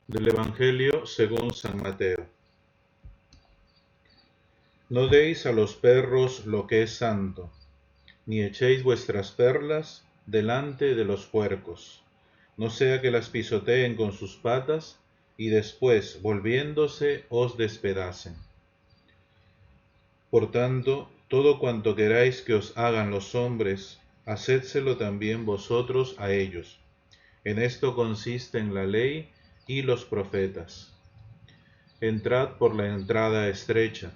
Del Evangelio según San Mateo. No deis a los perros lo que es santo, ni echéis vuestras perlas delante de los puercos, no sea que las pisoteen con sus patas y después, volviéndose, os despedacen. Por tanto, todo cuanto queráis que os hagan los hombres, hacedselo también vosotros a ellos. En esto consisten la ley y los profetas. Entrad por la entrada estrecha,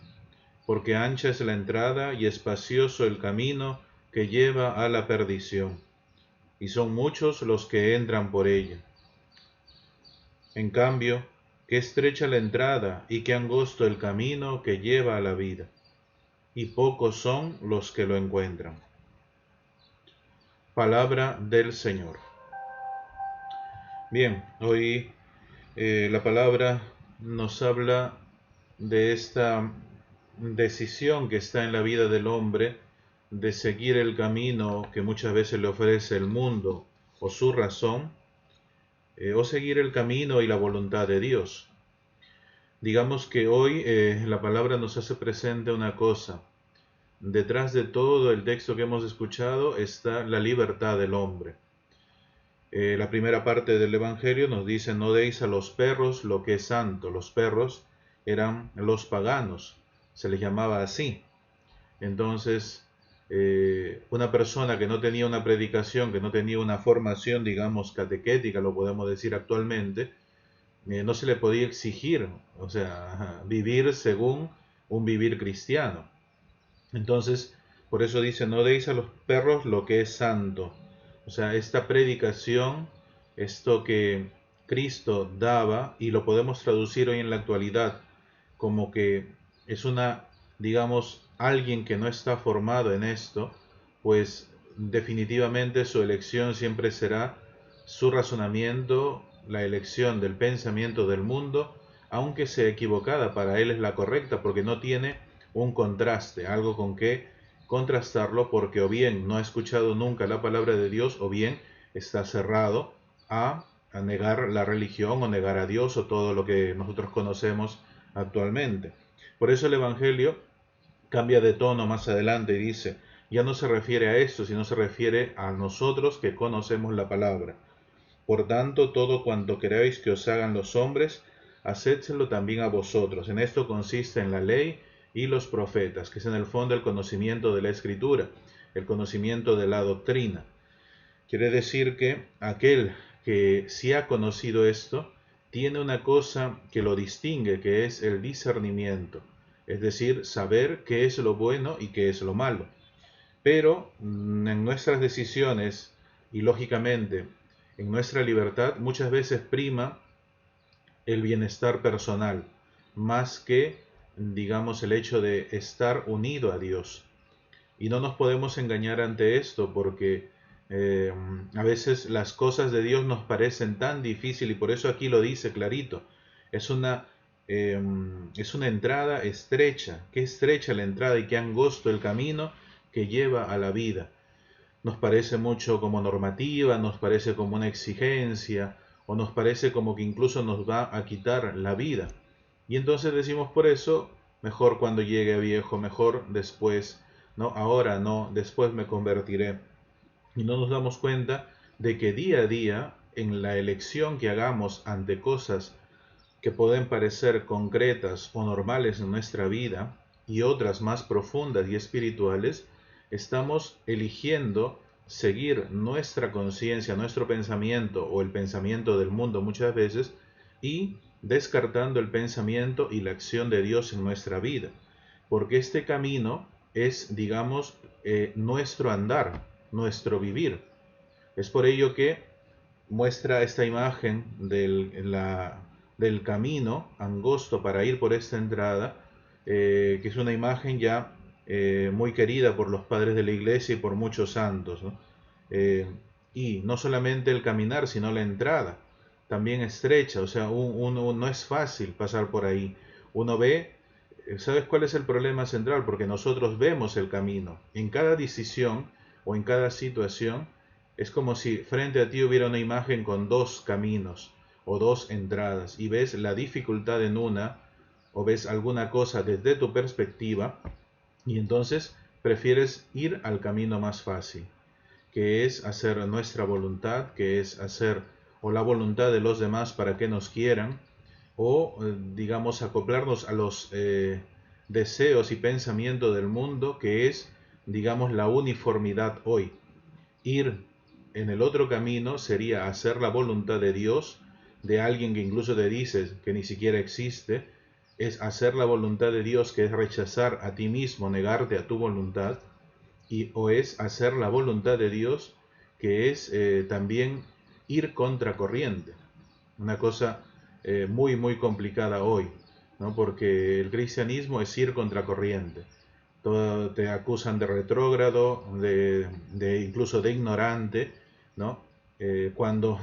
porque ancha es la entrada y espacioso el camino que lleva a la perdición, y son muchos los que entran por ella. En cambio, qué estrecha la entrada y qué angosto el camino que lleva a la vida, y pocos son los que lo encuentran. Palabra del Señor. Bien, hoy la palabra nos habla de esta decisión que está en la vida del hombre de seguir el camino que muchas veces le ofrece el mundo o su razón, o seguir el camino y la voluntad de Dios. Digamos que hoy la palabra nos hace presente una cosa. Detrás de todo el texto que hemos escuchado está la libertad del hombre. La primera parte del Evangelio nos dice: no deis a los perros lo que es santo. Los perros eran los paganos, se les llamaba así. Entonces, una persona que no tenía una predicación, que no tenía una formación, digamos, catequética, lo podemos decir actualmente, no se le podía exigir, o sea, vivir según un vivir cristiano. Entonces, por eso dice: no deis a los perros lo que es santo. O sea, esta predicación, esto que Cristo daba, y lo podemos traducir hoy en la actualidad como que es una, digamos, alguien que no está formado en esto, pues definitivamente su elección siempre será su razonamiento, la elección del pensamiento del mundo, aunque sea equivocada, para él es la correcta, porque no tiene un contraste, algo con que contrastarlo, porque o bien no ha escuchado nunca la palabra de Dios, o bien está cerrado a negar la religión, o negar a Dios, o todo lo que nosotros conocemos actualmente. Por eso el Evangelio cambia de tono más adelante y dice: ya no se refiere a esto, sino se refiere a nosotros que conocemos la palabra. Por tanto, todo cuanto queráis que os hagan los hombres, hacedselo también a vosotros. En esto consiste en la ley y los profetas, que es en el fondo el conocimiento de la Escritura, el conocimiento de la doctrina. Quiere decir que aquel que sí ha conocido esto, tiene una cosa que lo distingue, que es el discernimiento, es decir, saber qué es lo bueno y qué es lo malo. Pero en nuestras decisiones, y lógicamente en nuestra libertad, muchas veces prima el bienestar personal, más que, digamos, el hecho de estar unido a Dios. Y no nos podemos engañar ante esto, porque a veces las cosas de Dios nos parecen tan difíciles, y por eso aquí lo dice clarito. Es una, es una entrada estrecha. Qué estrecha la entrada y qué angosto el camino que lleva a la vida. Nos parece mucho como normativa, nos parece como una exigencia, o nos parece como que incluso nos va a quitar la vida. Y entonces decimos: por eso, mejor cuando llegue a viejo, mejor después, no, ahora no, después me convertiré. Y no nos damos cuenta de que día a día, en la elección que hagamos ante cosas que pueden parecer concretas o normales en nuestra vida, y otras más profundas y espirituales, estamos eligiendo seguir nuestra conciencia, nuestro pensamiento o el pensamiento del mundo muchas veces, y descartando el pensamiento y la acción de Dios en nuestra vida. Porque este camino es, digamos, nuestro andar, nuestro vivir. Es por ello que muestra esta imagen del camino angosto para ir por esta entrada, que es una imagen ya muy querida por los padres de la iglesia y por muchos santos, ¿no? Y no solamente el caminar, sino la entrada, también estrecha, o sea, no es fácil pasar por ahí. Uno ve, ¿sabes cuál es el problema central? Porque nosotros vemos el camino. En cada decisión o en cada situación, es como si frente a ti hubiera una imagen con dos caminos. o dos entradas y ves la dificultad en una o ves alguna cosa desde tu perspectiva y entonces prefieres ir al camino más fácil, que es hacer nuestra voluntad, que es hacer o la voluntad de los demás para que nos quieran, o digamos acoplarnos a los deseos y pensamientos del mundo, que es digamos la uniformidad hoy. Ir en el otro camino sería hacer la voluntad de Dios, de alguien que incluso te dices que ni siquiera existe, es hacer la voluntad de Dios, que es rechazar a ti mismo, negarte a tu voluntad, o es hacer la voluntad de Dios, que es también ir contra corriente. Una cosa muy complicada hoy, ¿no? Porque el cristianismo es ir contra corriente. Te acusan de retrógrado, incluso de ignorante, ¿no? Cuando,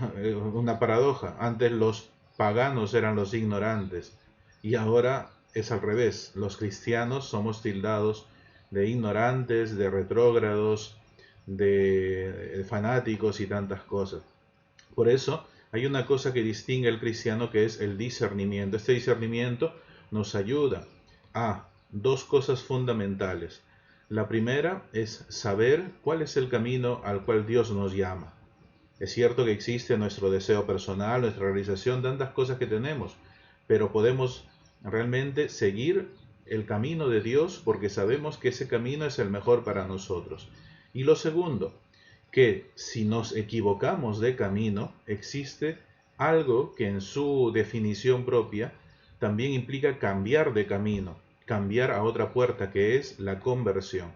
una paradoja, antes los paganos eran los ignorantes y ahora es al revés, los cristianos somos tildados de ignorantes, de retrógrados, de fanáticos y tantas cosas. Por eso hay una cosa que distingue al cristiano, que es el discernimiento. Este discernimiento nos ayuda a dos cosas fundamentales. La primera es saber cuál es el camino al cual Dios nos llama. Es cierto que existe nuestro deseo personal, nuestra realización, tantas cosas que tenemos, pero podemos realmente seguir el camino de Dios porque sabemos que ese camino es el mejor para nosotros. Y lo segundo, que si nos equivocamos de camino, existe algo que en su definición propia también implica cambiar de camino, cambiar a otra puerta, que es la conversión.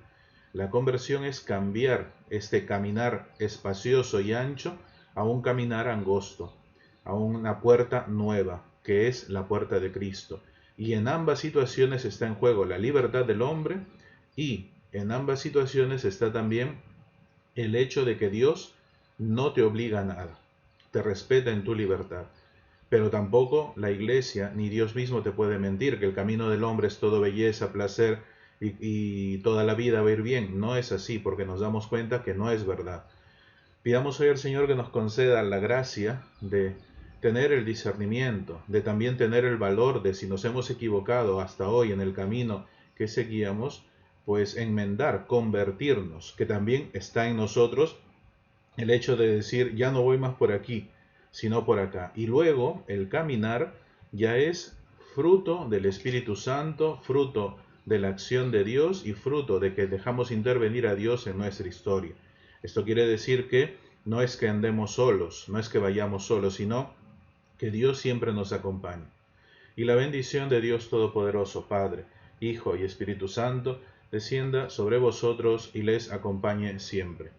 La conversión es cambiar este caminar espacioso y ancho a un caminar angosto, a una puerta nueva, que es la puerta de Cristo. Y en ambas situaciones está en juego la libertad del hombre y en ambas situaciones está también el hecho de que Dios no te obliga a nada, te respeta en tu libertad. Pero tampoco la iglesia ni Dios mismo te puede mentir, que el camino del hombre es todo belleza, placer y toda la vida va a ir bien. No es así, porque nos damos cuenta que no es verdad. Pidamos hoy al Señor que nos conceda la gracia de tener el discernimiento, de también tener el valor de, si nos hemos equivocado hasta hoy en el camino que seguíamos, pues enmendar, convertirnos, que también está en nosotros el hecho de decir, ya no voy más por aquí, sino por acá. Y luego el caminar ya es fruto del Espíritu Santo, fruto de la acción de Dios y fruto de que dejamos intervenir a Dios en nuestra historia. Esto quiere decir que no es que andemos solos, no es que vayamos solos, sino que Dios siempre nos acompaña. Y la bendición de Dios Todopoderoso, Padre, Hijo y Espíritu Santo, descienda sobre vosotros y les acompañe siempre.